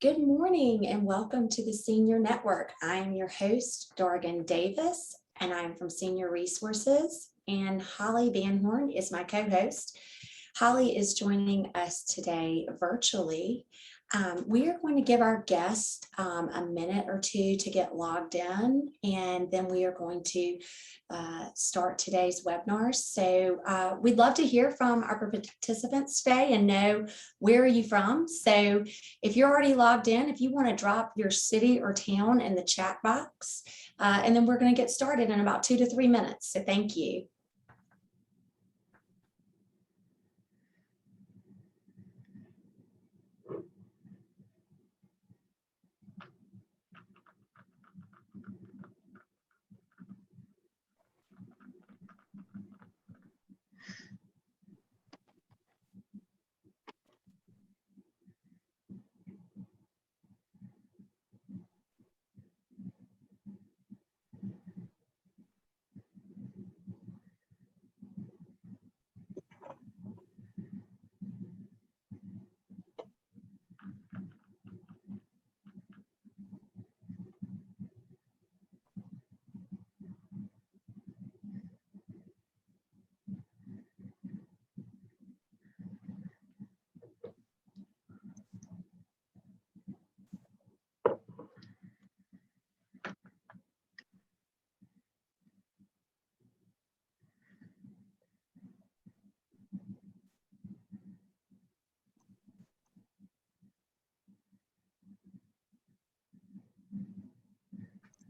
Good morning and welcome to the Senior Network. I am your host, Dorgan Davis, and I'm from Senior Resources, and Holly Van Horn is my co-host. Holly is joining us today virtually. We are going to give our guest a minute or two to get logged in, and then we are going to start today's webinar. So we'd love to hear from our participants today and know where are you from. So if you're already logged in, if you want to drop your city or town in the chat box, and then we're going to get started in about 2 to 3 minutes. So thank you.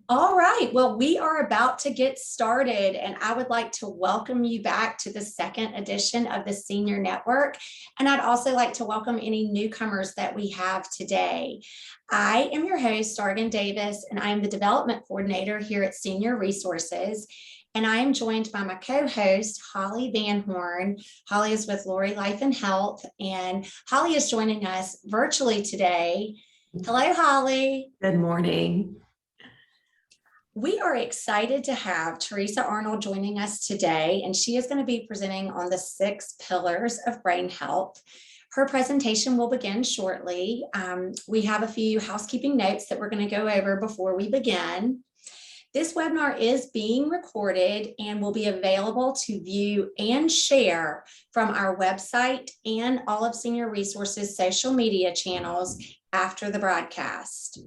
All right, well, we are about to get started, and I would like to welcome you back to the second edition of the Senior Network. And I'd also like to welcome any newcomers that we have today. I am your host, Dorgan Davis, and I am the Development Coordinator here at Senior Resources. And I am joined by my co-host, Holly Van Horn. Holly is with Lori Life and Health, and Holly is joining us virtually today. Hello, Holly. Good morning. We are excited to have Teresa Arnold joining us today, and she is going to be presenting on the 6 pillars of brain health. Her presentation will begin shortly. We have a few housekeeping notes that we're going to go over before we begin. This webinar is being recorded and will be available to view and share from our website and all of Senior Resources social media channels after the broadcast.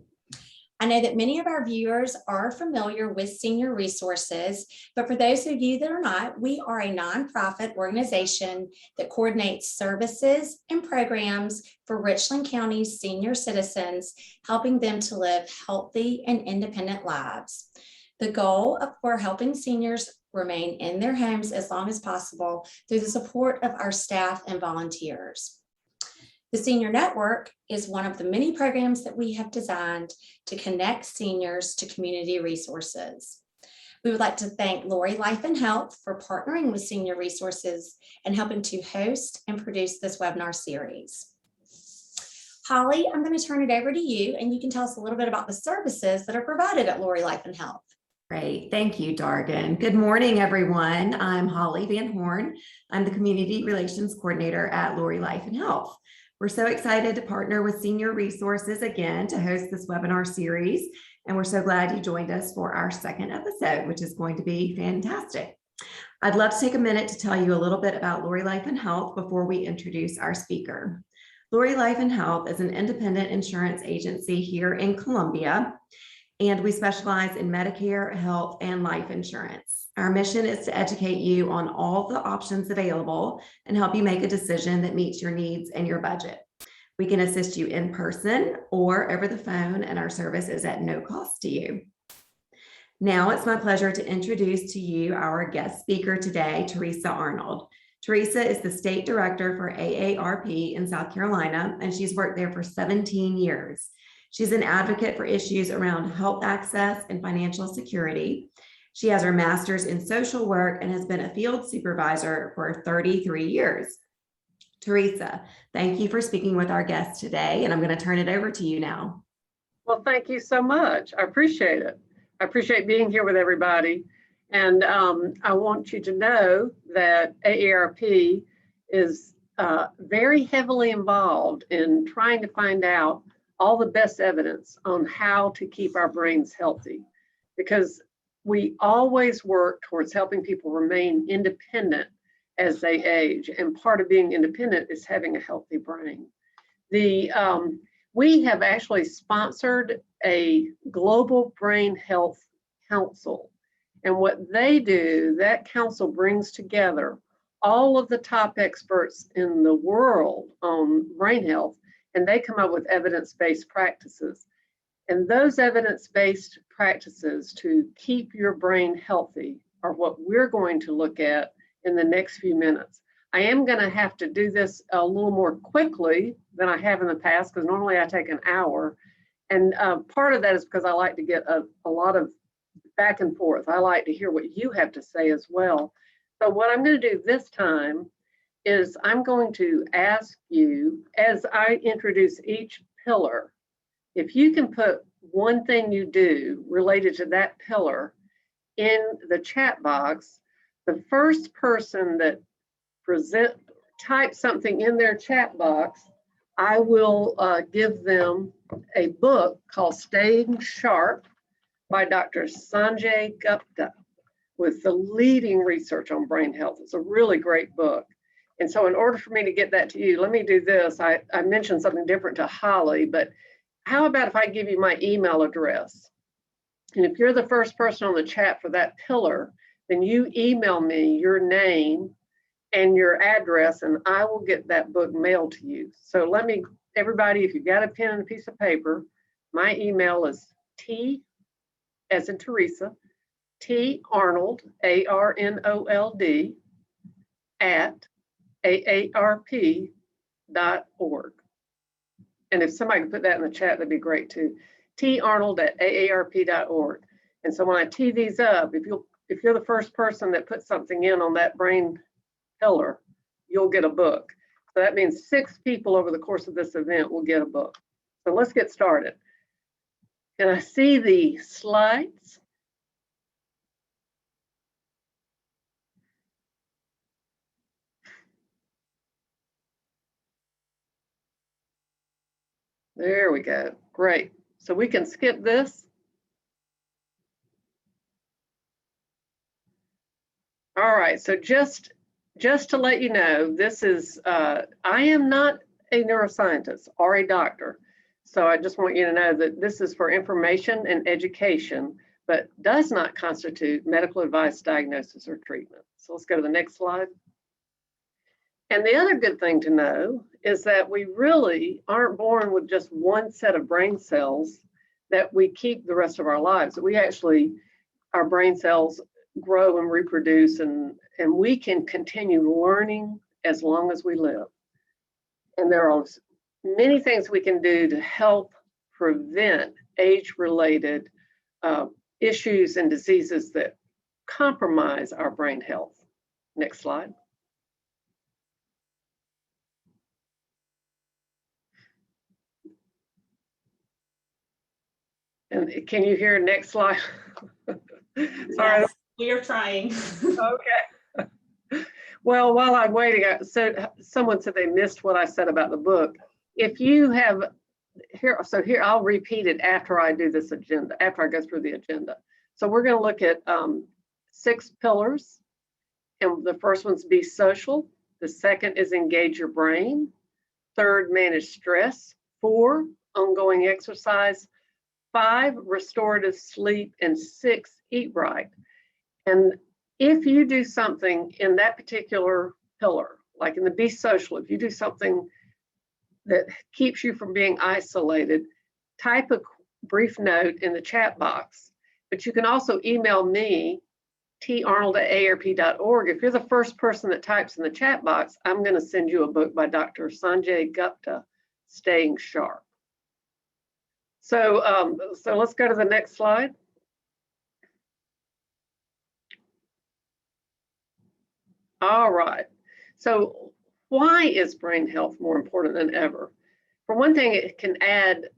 I know that many of our viewers are familiar with Senior Resources, but for those of you that are not, we are a nonprofit organization that coordinates services and programs for Richland County's senior citizens, helping them to live healthy and independent lives. The goal for helping seniors remain in their homes as long as possible through the support of our staff and volunteers. The Senior Network is one of the many programs that we have designed to connect seniors to community resources. We would like to thank Lori Life and Health for partnering with Senior Resources and helping to host and produce this webinar series. Holly, I'm going to turn it over to you, and you can tell us a little bit about the services that are provided at Lori Life and Health. Great. Thank you, Dorgan. Good morning, everyone. I'm Holly Van Horn. I'm the Community Relations Coordinator at Lori Life and Health. We're so excited to partner with Senior Resources again to host this webinar series, and we're so glad you joined us for our second episode, which is going to be fantastic. I'd love to take a minute to tell you a little bit about Lori Life and Health before we introduce our speaker. Lori Life and Health is an independent insurance agency here in Columbia, and we specialize in Medicare, health, and life insurance. Our mission is to educate you on all the options available and help you make a decision that meets your needs and your budget. We can assist you in person or over the phone, and our service is at no cost to you. Now it's my pleasure to introduce to you our guest speaker today, Teresa Arnold. Teresa is the State Director for AARP in South Carolina, and she's worked there for 17 years. She's an advocate for issues around health access and financial security. She has her master's in social work and has been a field supervisor for 33 years. Teresa, thank you for speaking with our guest today, and I'm going to turn it over to you now. Well, thank you so much. I appreciate it. I appreciate being here with everybody. And I want you to know that AARP is very heavily involved in trying to find out all the best evidence on how to keep our brains healthy, because we always work towards helping people remain independent as they age. And part of being independent is having a healthy brain. We have actually sponsored a global brain health council. And what they do, that council brings together all of the top experts in the world on brain health, and they come up with evidence-based practices. And those evidence-based practices to keep your brain healthy are what we're going to look at in the next few minutes. I am going to have to do this a little more quickly than I have in the past, because normally I take an hour. And part of that is because I like to get a lot of back and forth. I like to hear what you have to say as well. So what I'm going to do this time is I'm going to ask you, as I introduce each pillar, if you can put one thing you do related to that pillar in the chat box. The first person that type something in their chat box, I will give them a book called Staying Sharp by Dr. Sanjay Gupta, with the leading research on brain health. It's a really great book. And so in order for me to get that to you, let me do this. I mentioned something different to Holly, but how about if I give you my email address? And if you're the first person on the chat for that pillar, then you email me your name and your address, and I will get that book mailed to you. So let me, everybody, if you've got a pen and a piece of paper, my email is T as in Teresa, T Arnold, ARNOLD, at AARP.org. And if somebody could put that in the chat, that'd be great too. T Arnold at AARP.org. And so when I tee these up, if you're the first person that puts something in on that brain pillar, you'll get a book. So that means 6 people over the course of this event will get a book. So let's get started. Can I see the slides? There we go. Great. So we can skip this. All right. So just to let you know, this is, I am not a neuroscientist or a doctor. So I just want you to know that this is for information and education, but does not constitute medical advice, diagnosis, or treatment. So let's go to the next slide. And the other good thing to know is that we really aren't born with just one set of brain cells that we keep the rest of our lives. We actually, our brain cells grow and reproduce, and we can continue learning as long as we live. And there are many things we can do to help prevent age-related issues and diseases that compromise our brain health. Next slide. And can you hear next slide? Sorry. Yes, we are trying. Okay. Well, while I'm waiting, so someone said they missed what I said about the book. If you have here, I'll repeat it after I do this agenda, after I go through the agenda. So we're going to look at 6 pillars, and the first one's be social. The second is engage your brain. 3rd, manage stress. 4, ongoing exercise. 5, restorative sleep. And 6, eat right. And if you do something in that particular pillar, like in the be social, if you do something that keeps you from being isolated, type a brief note in the chat box. But you can also email me, tarnold@aarp.org. If you're the first person that types in the chat box, I'm going to send you a book by Dr. Sanjay Gupta, Staying Sharp. So, so let's go to the next slide. All right. So why is brain health more important than ever? For one thing, it can add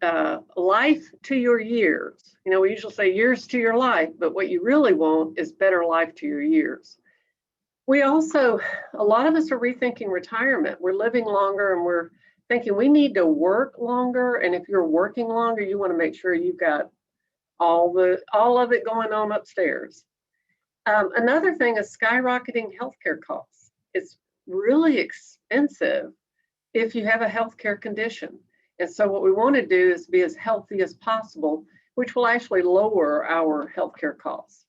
life to your years. You know, we usually say years to your life, but what you really want is better life to your years. We also, a lot of us are rethinking retirement. We're living longer and we're thinking we need to work longer. And if you're working longer, you want to make sure you've got all of it going on upstairs. Another thing is skyrocketing healthcare costs. It's really expensive if you have a healthcare condition. And so what we want to do is be as healthy as possible, which will actually lower our healthcare costs.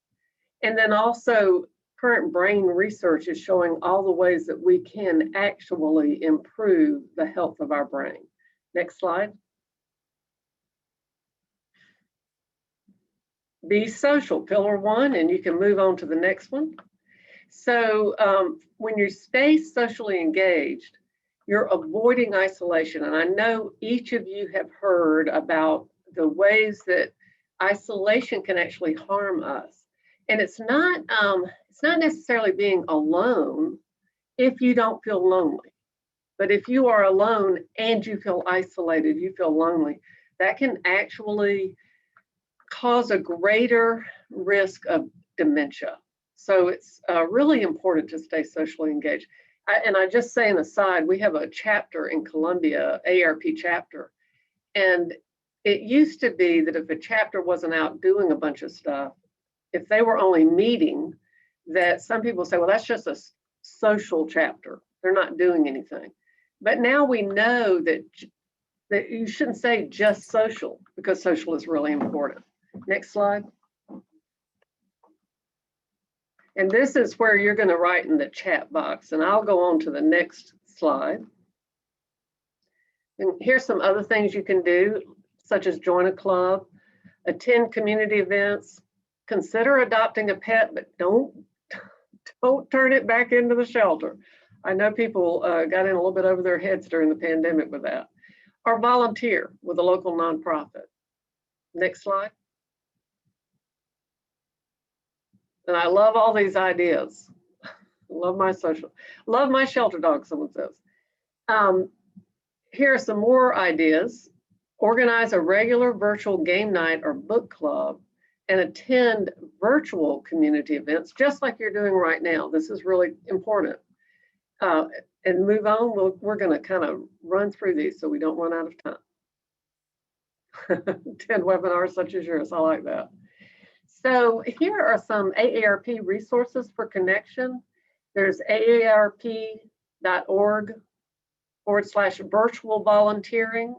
And then also, current brain research is showing all the ways that we can actually improve the health of our brain. Next slide. Be social, pillar 1, and you can move on to the next one. So when you stay socially engaged, you're avoiding isolation. And I know each of you have heard about the ways that isolation can actually harm us. And it's not necessarily being alone if you don't feel lonely. But if you are alone and you feel isolated, you feel lonely, that can actually cause a greater risk of dementia. So it's really important to stay socially engaged. And I just say an aside, we have a chapter in Columbia, AARP chapter, and it used to be that if a chapter wasn't out doing a bunch of stuff, if they were only meeting, that some people say, well, that's just a social chapter. They're not doing anything. But now we know that you shouldn't say just social, because social is really important. Next slide. And this is where you're going to write in the chat box, and I'll go on to the next slide. And here's some other things you can do, such as join a club, attend community events, consider adopting a pet, but don't turn it back into the shelter. I know people got in a little bit over their heads during the pandemic with that. Or volunteer with a local nonprofit. Next slide. And I love all these ideas. Love my shelter dog, someone says. Here are some more ideas. Organize a regular virtual game night or book club and attend virtual community events, just like you're doing right now. This is really important. And move on, we're gonna kind of run through these so we don't run out of time. 10 webinars such as yours, I like that. So here are some AARP resources for connection. There's aarp.org/virtual volunteering,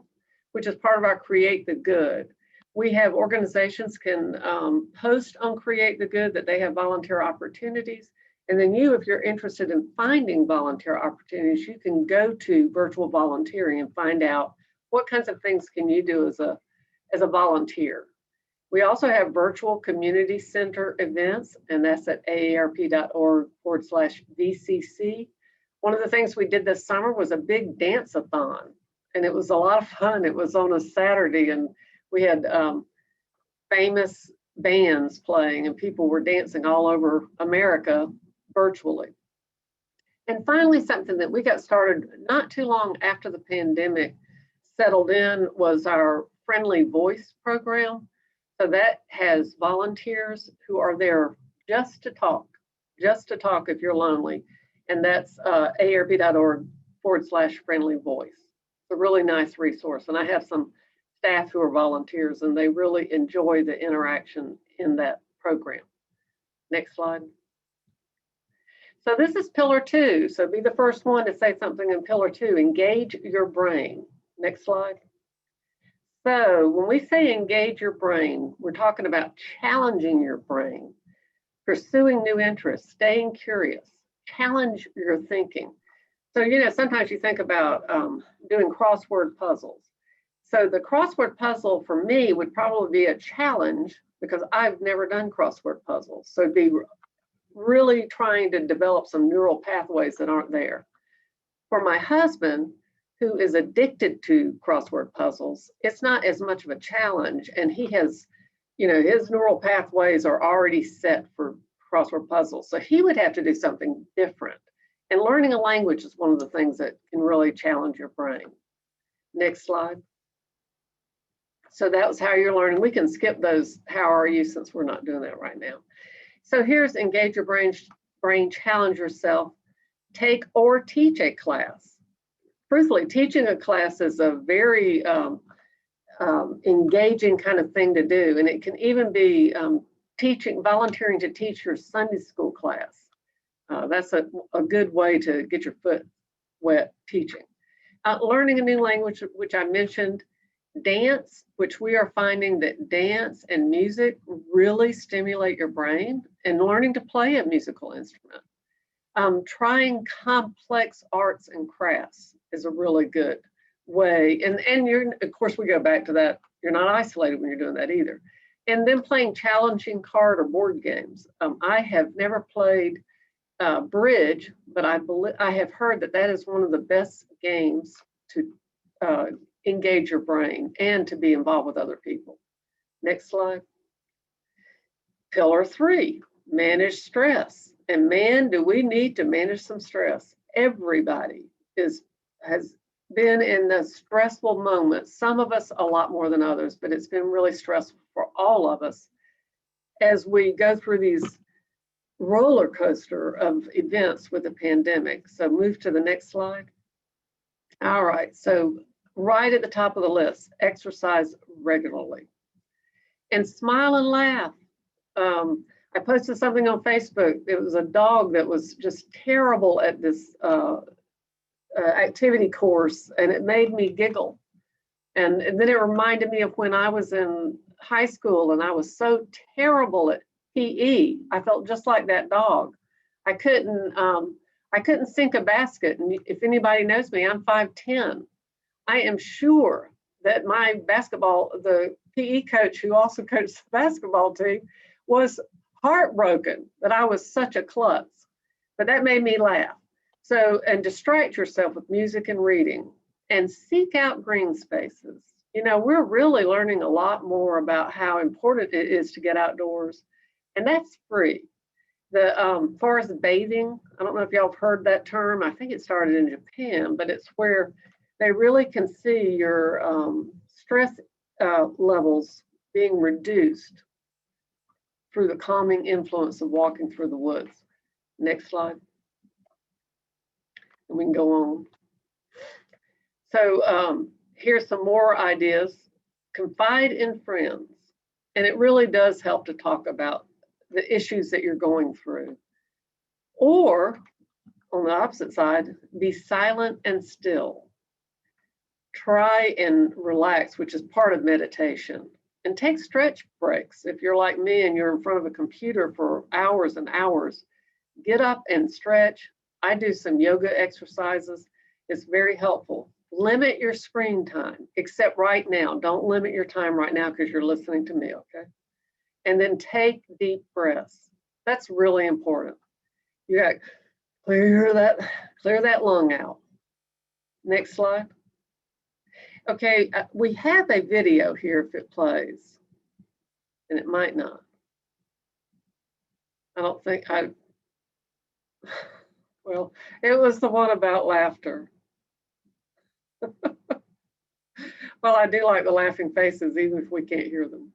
which is part of our Create the Good. We have organizations can post on Create the Good that they have volunteer opportunities. And then you, if you're interested in finding volunteer opportunities, you can go to virtual volunteering and find out what kinds of things can you do as a volunteer. We also have virtual community center events, and that's at aarp.org/VCC. One of the things we did this summer was a big dance-a-thon, and it was a lot of fun. It was on a Saturday, and we had famous bands playing, and people were dancing all over America virtually. And finally, something that we got started not too long after the pandemic settled in was our Friendly Voice program. So that has volunteers who are there just to talk if you're lonely. And that's aarp.org/friendly voice. It's a really nice resource. And I have some staff who are volunteers, and they really enjoy the interaction in that program. Next slide. So this is pillar 2. So be the first one to say something in pillar 2, engage your brain. Next slide. So when we say engage your brain, we're talking about challenging your brain, pursuing new interests, staying curious, challenge your thinking. So, sometimes you think about doing crossword puzzles. So the crossword puzzle for me would probably be a challenge because I've never done crossword puzzles. So it'd be really trying to develop some neural pathways that aren't there. For my husband, who is addicted to crossword puzzles, it's not as much of a challenge, and he has, his neural pathways are already set for crossword puzzles. So he would have to do something different. And learning a language is one of the things that can really challenge your brain. Next slide. So that was how you're learning. We can skip those how are you since we're not doing that right now. So here's engage your brain, challenge yourself, take or teach a class. truthfully, teaching a class is a very engaging kind of thing to do. And it can even be volunteering to teach your Sunday school class. That's a good way to get your foot wet teaching. Learning a new language, which I mentioned, dance, which we are finding that dance and music really stimulate your brain, and learning to play a musical instrument. Trying complex arts and crafts is a really good way. And you're, of course, we go back to that. You're not isolated when you're doing that either. And then playing challenging card or board games. I have never played bridge, but I have heard that that is one of the best games to engage your brain and to be involved with other people. Next slide. Pillar 3, manage stress. And man, do we need to manage some stress. Everybody has been in the stressful moments. Some of us a lot more than others, but it's been really stressful for all of us as we go through these roller coaster of events with the pandemic. So move to the next slide. All right, so right at the top of the list, exercise regularly. And smile and laugh. I posted something on Facebook. It was a dog that was just terrible at this activity course, and it made me giggle. And then it reminded me of when I was in high school and I was so terrible at PE. I felt just like that dog. I couldn't sink a basket. And if anybody knows me, I'm 5'10". I am sure that my the PE coach who also coached the basketball team was heartbroken that I was such a klutz, but that made me laugh. So, and distract yourself with music and reading, and seek out green spaces. You know, we're really learning a lot more about how important it is to get outdoors, and that's free. As far as bathing, I don't know if y'all have heard that term. I think it started in Japan, but it's where they really can see your stress levels being reduced through the calming influence of walking through the woods. Next slide. And we can go on. So here's some more ideas. Confide in friends. And it really does help to talk about the issues that you're going through. Or on the opposite side, be silent and still. Try and relax, which is part of meditation. And take stretch breaks. If you're like me and you're in front of a computer for hours and hours, get up and stretch. I do some yoga exercises. It's very helpful. Limit your screen time, except right now. Don't limit your time right now because you're listening to me, okay? And then take deep breaths. That's really important. You got to clear that lung out. Next slide. Okay, we have a video here if it plays, and it might not. I don't think well, it was the one about laughter. Well, I do like the laughing faces, even if we can't hear them.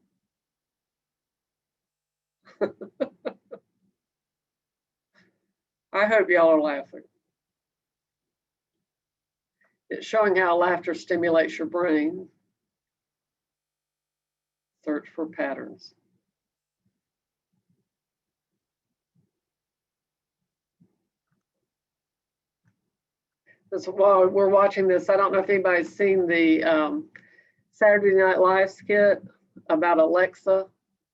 I hope y'all are laughing. It's showing how laughter stimulates your brain. Search for patterns. While we're watching this, I don't know if anybody's seen the Saturday Night Live skit about Alexa,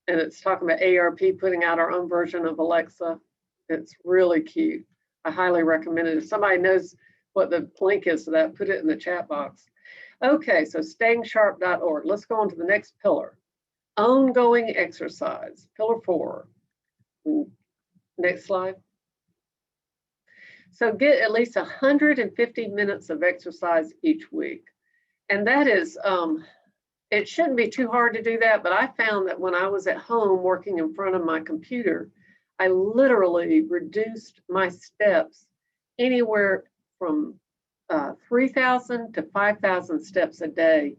and it's talking about AARP putting out our own version of Alexa. It's really cute. I highly recommend it. If somebody knows what the link is to that, put it in the chat box. Okay, so stayingsharp.org. Let's go on to the next pillar. Ongoing exercise, pillar 4. Next slide. So get at least 150 minutes of exercise each week. And that is, it shouldn't be too hard to do that, but I found that when I was at home working in front of my computer, I literally reduced my steps anywhere from 3,000 to 5,000 steps a day,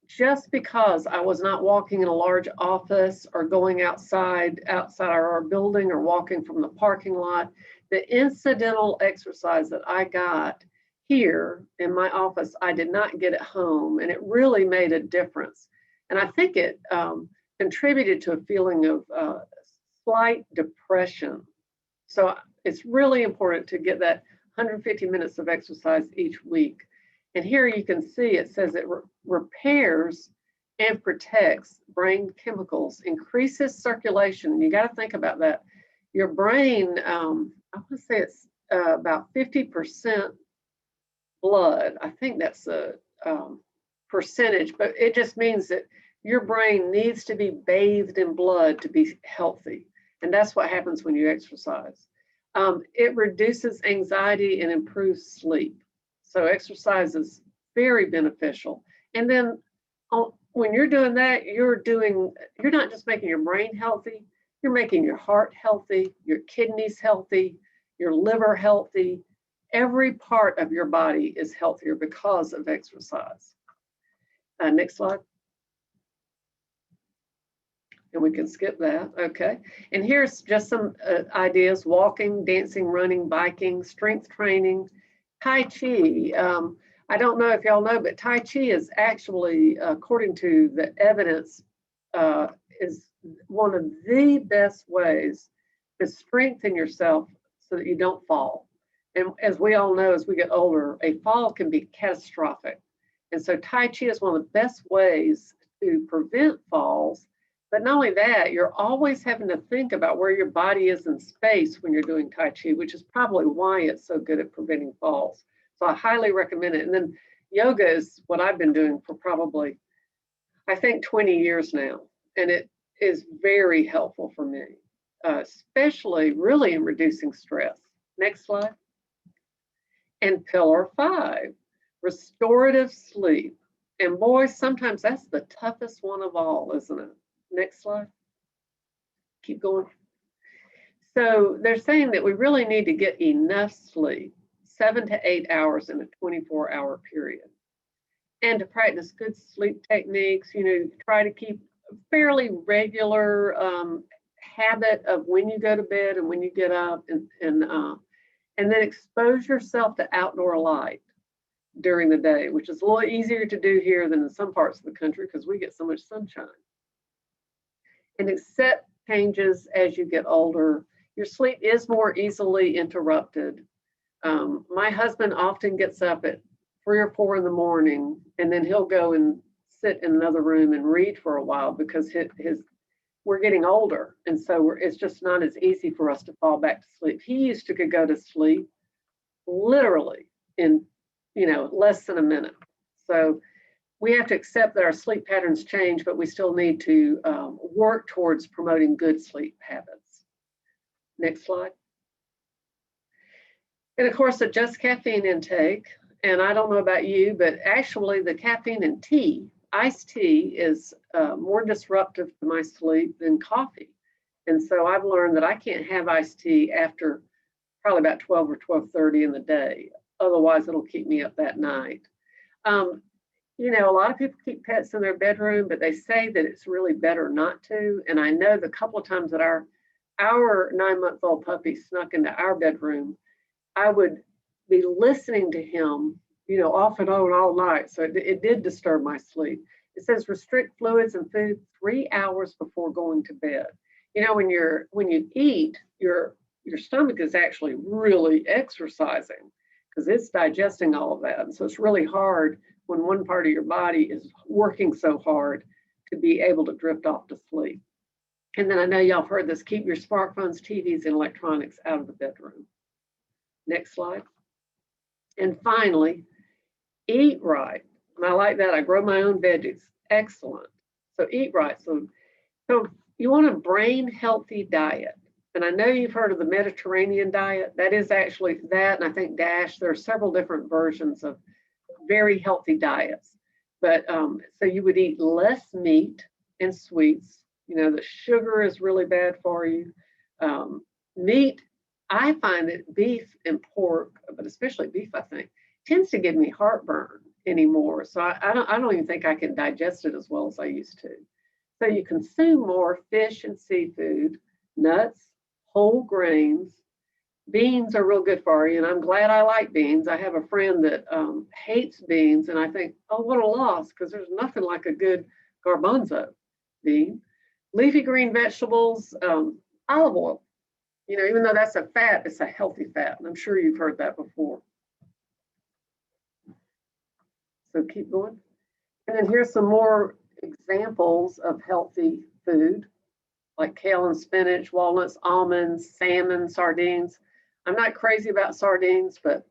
just because I was not walking in a large office or going outside our building or walking from the parking lot. The incidental exercise that I got here in my office, I did not get at home, and it really made a difference. And I think it contributed to a feeling of slight depression. So it's really important to get that 150 minutes of exercise each week. And here you can see it says it repairs and protects brain chemicals, increases circulation. You got to think about that. Your brain, I want to say it's about 50% blood. I think that's a percentage, but it just means that your brain needs to be bathed in blood to be healthy. And that's what happens when you exercise. It reduces anxiety and improves sleep. So exercise is very beneficial. And then when you're doing that, you're not just making your brain healthy, you're making your heart healthy, your kidneys healthy, your liver healthy. Every part of your body is healthier because of exercise. Next slide. And we can skip that, okay. And here's just some ideas: walking, dancing, running, biking, strength training, Tai Chi. I don't know if y'all know, but Tai Chi is actually, according to the evidence, is one of the best ways to strengthen yourself so that you don't fall. And as we all know, as we get older, a fall can be catastrophic. And so Tai Chi is one of the best ways to prevent falls. But not only that, you're always having to think about where your body is in space when you're doing Tai Chi, which is probably why it's so good at preventing falls. So I highly recommend it. And then yoga is what I've been doing for probably, I think, 20 years now. And it is very helpful for me, especially really in reducing stress. Next slide. And pillar 5, restorative sleep. And boy, sometimes that's the toughest one of all, isn't it? Next slide. Keep going. So they're saying that we really need to get enough sleep, 7 to 8 hours in a 24-hour period. And to practice good sleep techniques, try to keep a fairly regular habit of when you go to bed and when you get up, and then expose yourself to outdoor light during the day, which is a little easier to do here than in some parts of the country because we get so much sunshine. And accept changes as you get older. Your sleep is more easily interrupted. My husband often gets up at 3 or 4 in the morning, and then he'll go and sit in another room and read for a while because we're getting older, and so it's just not as easy for us to fall back to sleep. He used to could go to sleep literally in less than a minute. So we have to accept that our sleep patterns change, but we still need to work towards promoting good sleep habits. Next slide. And of course, adjust caffeine intake. And I don't know about you, but actually the caffeine in tea, iced tea, is more disruptive to my sleep than coffee. And so I've learned that I can't have iced tea after probably about 12 or 12:30 in the day. Otherwise, it'll keep me up that night. A lot of people keep pets in their bedroom, but they say that it's really better not to. And I know the couple of times that our 9-month-old puppy snuck into our bedroom, I would be listening to him, off and on all night. So it did disturb my sleep. It says restrict fluids and food 3 hours before going to bed. When you eat, your stomach is actually really exercising because it's digesting all of that. And so it's really hard when one part of your body is working so hard to be able to drift off to sleep. And then I know y'all have heard this: keep your smartphones, TVs, and electronics out of the bedroom. Next slide. And finally, eat right. And I like that. I grow my own veggies. Excellent. So eat right. So you want a brain healthy diet. And I know you've heard of the Mediterranean diet. That is actually that, and I think DASH. There are several different versions of very healthy diets. But so you would eat less meat and sweets. The sugar is really bad for you. Meat, I find that beef and pork, but especially beef, I think, tends to give me heartburn anymore. So I don't even think I can digest it as well as I used to. So you consume more fish and seafood, nuts, whole grains, Beans are real good for you, and I'm glad I like beans. I have a friend that hates beans, and I think, oh, what a loss, because there's nothing like a good garbanzo bean. Leafy green vegetables, olive oil. You know, even though that's a fat, it's a healthy fat, and I'm sure you've heard that before. So keep going. And then here's some more examples of healthy food, like kale and spinach, walnuts, almonds, salmon, sardines. I'm not crazy about sardines, but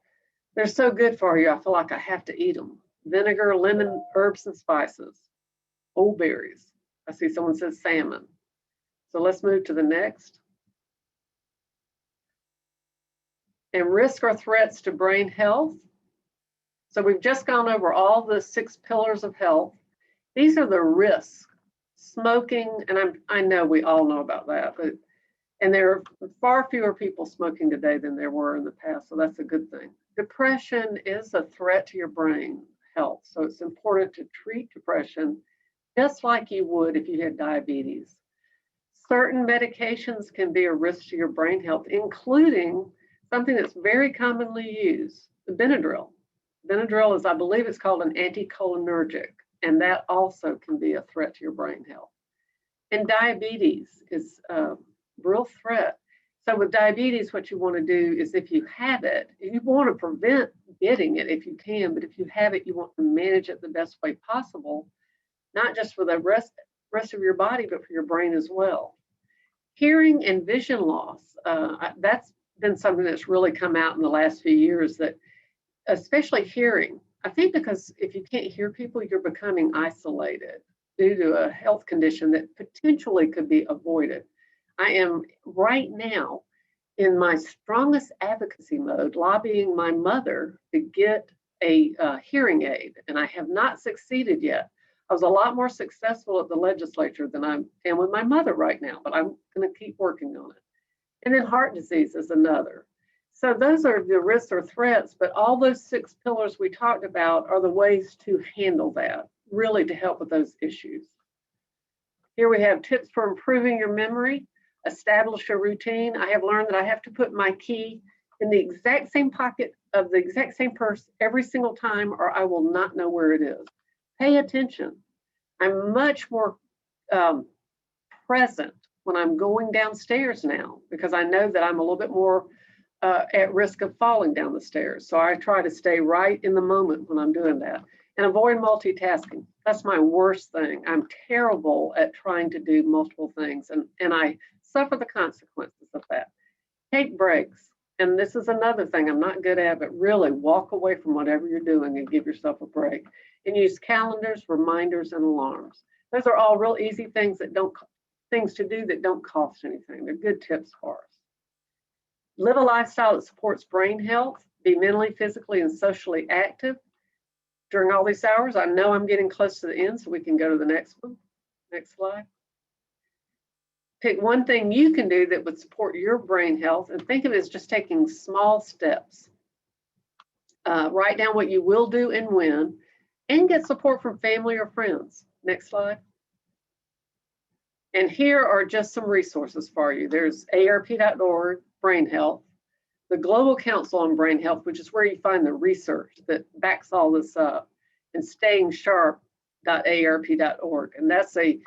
they're so good for you, I feel like I have to eat them. Vinegar, lemon, herbs, and spices. Old berries. I see someone says salmon. So let's move to the next. And risk or threats to brain health. So we've just gone over all the 6 pillars of health. These are the risks. Smoking, and I know we all know about that, but and there are far fewer people smoking today than there were in the past, so that's a good thing. Depression is a threat to your brain health, so it's important to treat depression just like you would if you had diabetes. Certain medications can be a risk to your brain health, including something that's very commonly used, the Benadryl. Benadryl is, I believe it's called an anticholinergic, and that also can be a threat to your brain health. And diabetes is a real threat. So with diabetes, what you want to do is if you have it, you want to prevent getting it if you can, but if you have it, you want to manage it the best way possible, not just for the rest of your body, but for your brain as well. Hearing and vision loss, that's been something that's really come out in the last few years, that especially hearing, I think because if you can't hear people, you're becoming isolated due to a health condition that potentially could be avoided. I am right now in my strongest advocacy mode, lobbying my mother to get a hearing aid, and I have not succeeded yet. I was a lot more successful at the legislature than I am with my mother right now, but I'm going to keep working on it. And then heart disease is another. So those are the risks or threats, but all those 6 pillars we talked about are the ways to handle that, really to help with those issues. Here we have tips for improving your memory. Establish a routine. I have learned that I have to put my key in the exact same pocket of the exact same purse every single time, or I will not know where it is. Pay attention. I'm much more present when I'm going downstairs now, because I know that I'm a little bit more at risk of falling down the stairs. So I try to stay right in the moment when I'm doing that, and avoid multitasking. That's my worst thing. I'm terrible at trying to do multiple things, and I suffer the consequences of that. Take breaks. And this is another thing I'm not good at, but really walk away from whatever you're doing and give yourself a break. And use calendars, reminders, and alarms. Those are all real easy things things to do that don't cost anything. They're good tips for us. Live a lifestyle that supports brain health. Be mentally, physically, and socially active. During all these hours, I know I'm getting close to the end, so we can go to the next one. Next slide. Pick one thing you can do that would support your brain health, and think of it as just taking small steps. Write down what you will do and when, and get support from family or friends. Next slide. And here are just some resources for you. There's AARP.org, Brain Health, the Global Council on Brain Health, which is where you find the research that backs all this up, and stayingsharp.aarp.org. And that's a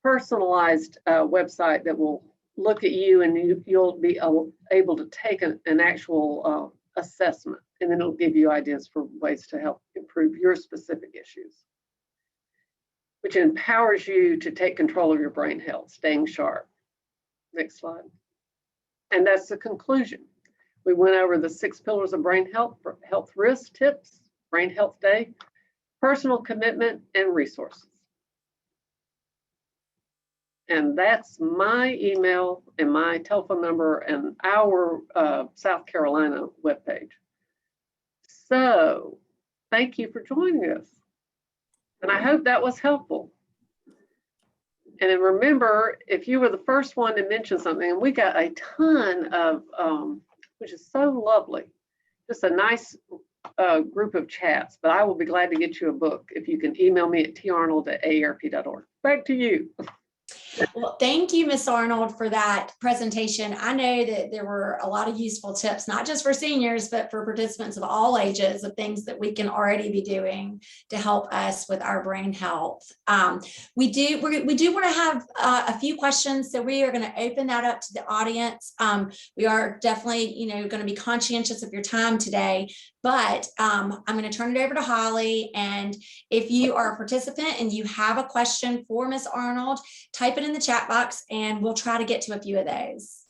personalized website that will look at you, and you'll be able to take an actual assessment, and then it'll give you ideas for ways to help improve your specific issues, which empowers you to take control of your brain health, staying sharp. Next slide. And that's the conclusion. We went over the 6 pillars of brain health, health risk tips, Brain Health Day, personal commitment, and resources. And that's my email and my telephone number and our South Carolina webpage. So thank you for joining us. And I hope that was helpful. And then remember, if you were the first one to mention something, and we got a ton of, which is so lovely, just a nice group of chats, but I will be glad to get you a book if you can email me at tarnold@aarp.org. Back to you. Well, thank you, Miss Arnold, for that presentation. I know that there were a lot of useful tips, not just for seniors, but for participants of all ages, of things that we can already be doing to help us with our brain health. We do want to have a few questions, so we are going to open that up to the audience. We are definitely, going to be conscientious of your time today, but I'm going to turn it over to Holly. And if you are a participant and you have a question for Miss Arnold, type it in the chat box and we'll try to get to a few of those.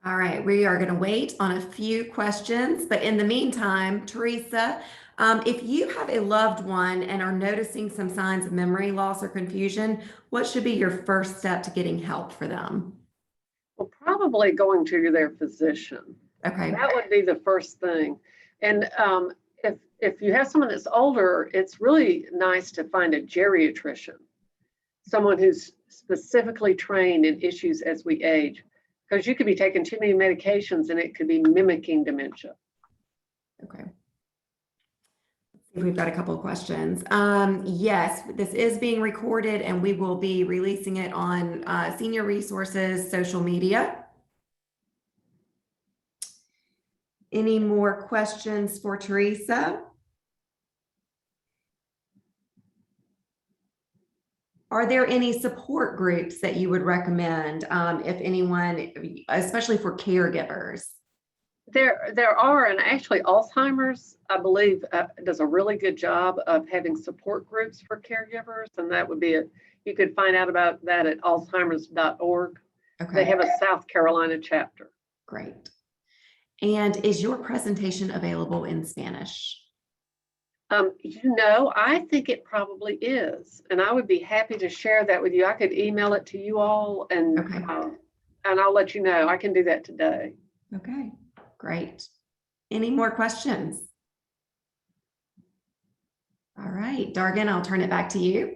All right, we are going to wait on a few questions, but in the meantime, Teresa, if you have a loved one and are noticing some signs of memory loss or confusion, what should be your first step to getting help for them? Well, probably going to their physician. Okay. That would be the first thing. And if you have someone that's older, it's really nice to find a geriatrician, someone who's specifically trained in issues as we age, because you could be taking too many medications and it could be mimicking dementia. Okay. We've got a couple of questions. Yes, this is being recorded and we will be releasing it on Senior Resources social media. Any more questions for Teresa? Are there any support groups that you would recommend if anyone, especially for caregivers? There are, and actually Alzheimer's, I believe, does a really good job of having support groups for caregivers, and that would be you could find out about that at alzheimers.org. Okay. They have a South Carolina chapter. Great. And is your presentation available in Spanish? I think it probably is, and I would be happy to share that with you. I could email it to you all, and Okay. And I'll let you know. I can do that today. Okay, great. Any more questions? All right, Dargan, I'll turn it back to you.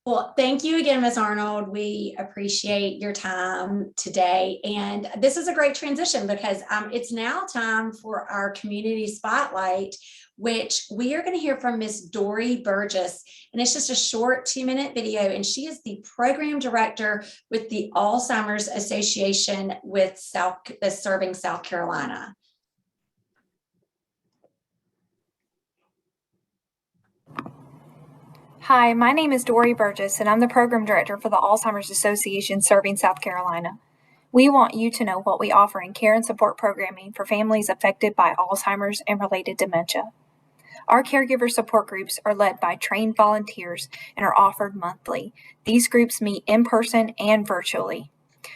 Well, thank you again, Ms. Arnold. We appreciate your time today. And this is a great transition because it's now time for our community spotlight, which we are going to hear from Ms. Dory Burgess. And it's just a short 2-minute video. And she is the program director with the Alzheimer's Association with serving South Carolina. Hi, my name is Dory Burgess, and I'm the Program Director for the Alzheimer's Association serving South Carolina. We want you to know what we offer in care and support programming for families affected by Alzheimer's and related dementia. Our caregiver support groups are led by trained volunteers and are offered monthly. These groups meet in person and virtually.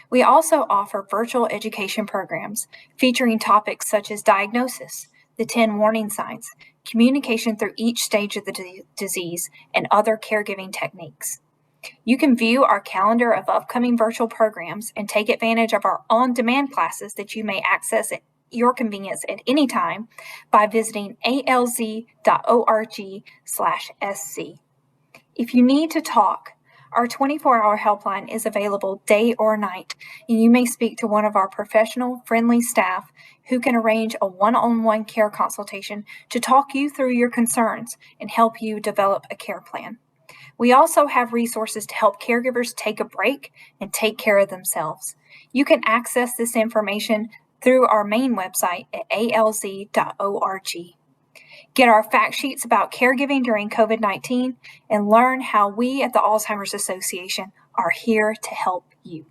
We also offer virtual education programs featuring topics such as diagnosis, the 10 warning signs, communication through each stage of the disease, and other caregiving techniques. You can view our calendar of upcoming virtual programs and take advantage of our on-demand classes that you may access at your convenience at any time by visiting alz.org/sc. If you need to talk, our 24-hour helpline is available day or night, and you may speak to one of our professional, friendly staff who can arrange a one-on-one care consultation to talk you through your concerns and help you develop a care plan. We also have resources to help caregivers take a break and take care of themselves. You can access this information through our main website at alz.org. Get our fact sheets about caregiving during COVID-19 and learn how we at the Alzheimer's Association are here to help you.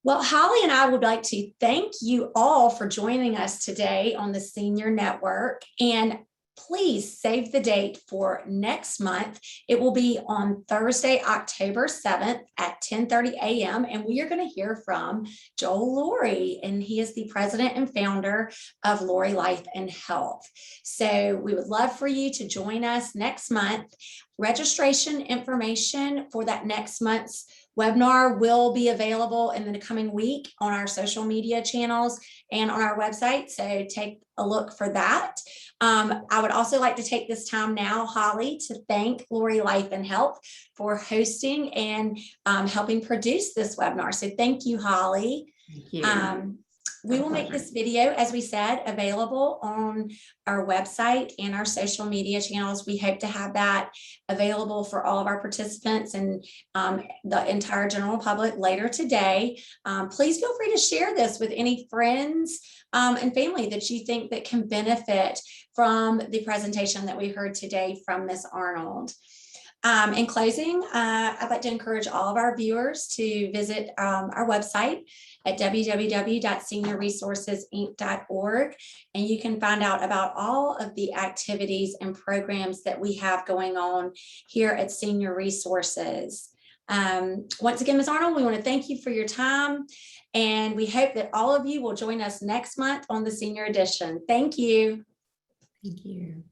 Well, Holly and I would like to thank you all for joining us today on the Senior Network. And please save the date for next month. It will be on Thursday, October 7th at 10:30 a.m. And we are going to hear from Joel Laurie, and he is the president and founder of Laurie Life and Health. So we would love for you to join us next month. Registration information for that next month's webinar will be available in the coming week on our social media channels and on our website. So take a look for that. I would also like to take this time now, Holly, to thank Laurie Life and Health for hosting and helping produce this webinar. So thank you, Holly. Thank you. We Our will make pleasure. this video, as we said, available on our website and our social media channels. We hope to have that available for all of our participants and the entire general public later today. Please feel free to share this with any friends and family that you think that can benefit from the presentation that we heard today from Ms. Arnold. In closing, I'd like to encourage all of our viewers to visit our website at www.seniorresourcesinc.org, and you can find out about all of the activities and programs that we have going on here at Senior Resources. Once again, Ms. Arnold, we want to thank you for your time, and we hope that all of you will join us next month on the Senior Edition. Thank you. Thank you.